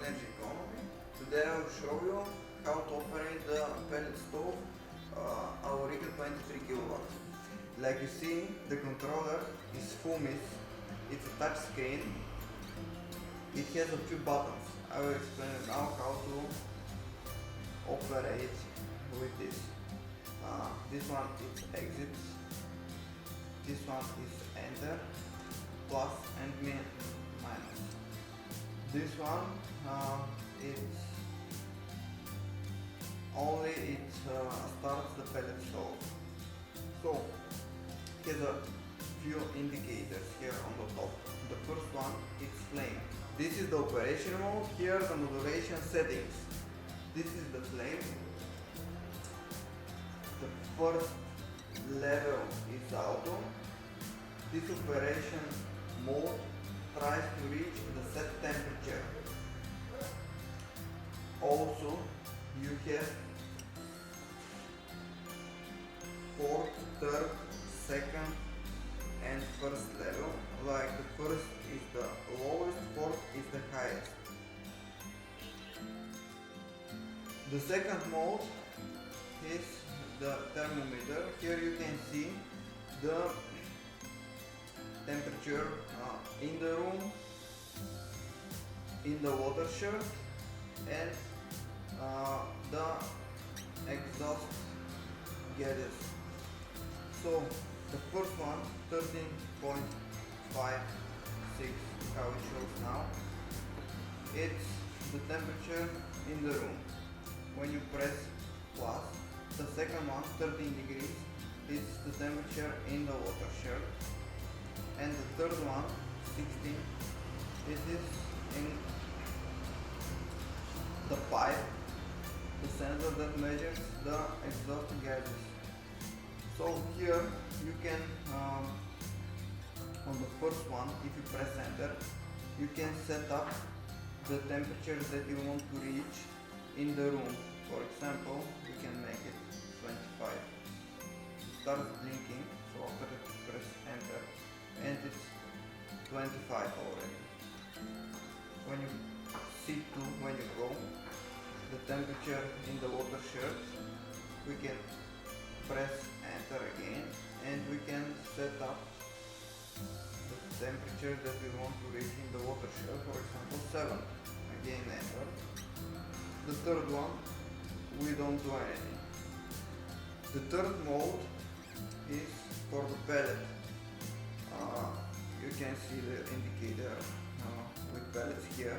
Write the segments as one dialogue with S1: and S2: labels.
S1: energy economy. Today I will show you how to operate the pellet stove Auriga 23 kW. Like you see, the controller is Fumis. It's a touch screen. It has a few buttons. I will explain now how to operate with this. This one is exit. This one is enter, plus and minus. This one it's only it starts the pellet stove. So here's a few indicators here on the top. The first one is flame. This is the operation mode. Here the modulation settings. This is the flame. The first level is auto. This operation mode tries to reach the set temperature. Also, you have fourth, third, second and first level. Like the first is the lowest, fourth is the highest. The second mode is the thermometer. Here you can see the temperature in the room, in the water shirt, and the exhaust gases. So the first one, 13.56, how it shows now, it's the temperature in the room. When you press plus, the second one, 13 degrees, is the temperature in the water shirt. And the third one, 16, it is in the pipe, the sensor that measures the exhaust gases. So here you can, on the first one, if you press enter, you can set up the temperature that you want to reach in the room. For example, you can make it 25. It starts blinking, so after you press enter, and it's 25 already. When you see to when you go, the temperature in the water shirt, we can press enter again, and we can set up the temperature that we want to reach in the water shirt, for example 7. Again enter. The third one, we don't do anything. The third mode is for the pellet. You can see the indicator with pellets here.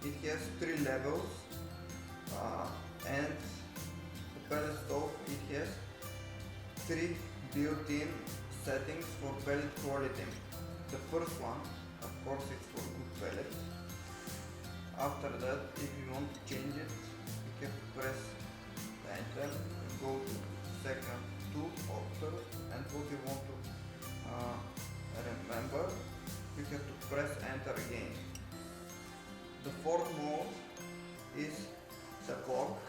S1: It has 3 levels, and the pellet stove, it has 3 built-in settings for pellet quality. The first one, of course, it's for good pellet. After that, if you want to change it, you have to press enter, go to second, 2 or third, and what you want to remember, you have to press enter again. The fourth mode is the clock.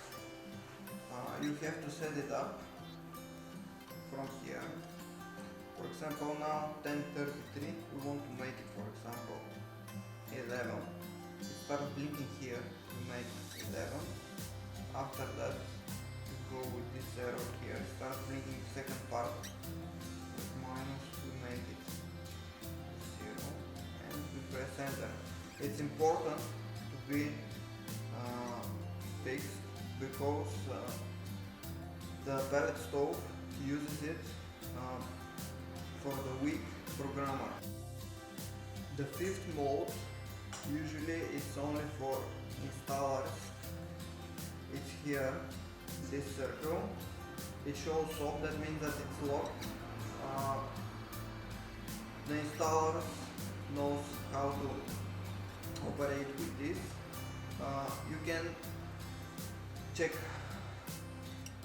S1: You have to set it up from here. For example, now 10:33, we want to make it, for example, 11. You start blinking here, you make 11. After that, you go with this arrow here, start blinking the second part, with minus, we make it 0, and we press enter. It's important to be fixed, because the pellet stove uses it for the weak programmer. The fifth mode usually is only for installers. It's here, this circle. It shows off, that means that it's locked. The installer knows how to operate with this. You can check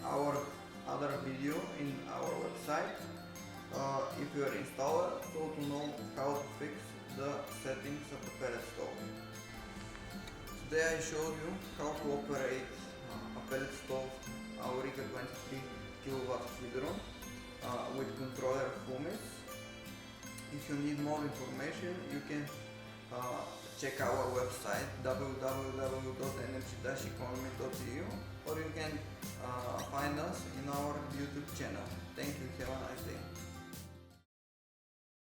S1: our other video in our website if you are installer, so to know how to fix the settings of the pellet stove. Today I showed you how to operate a pellet stove Auriga 23 kW Hydro with controller Fumis. If you need more information, you can check our website www.energy-economy.eu, or you can find us in our YouTube channel. Thank you, have a nice day.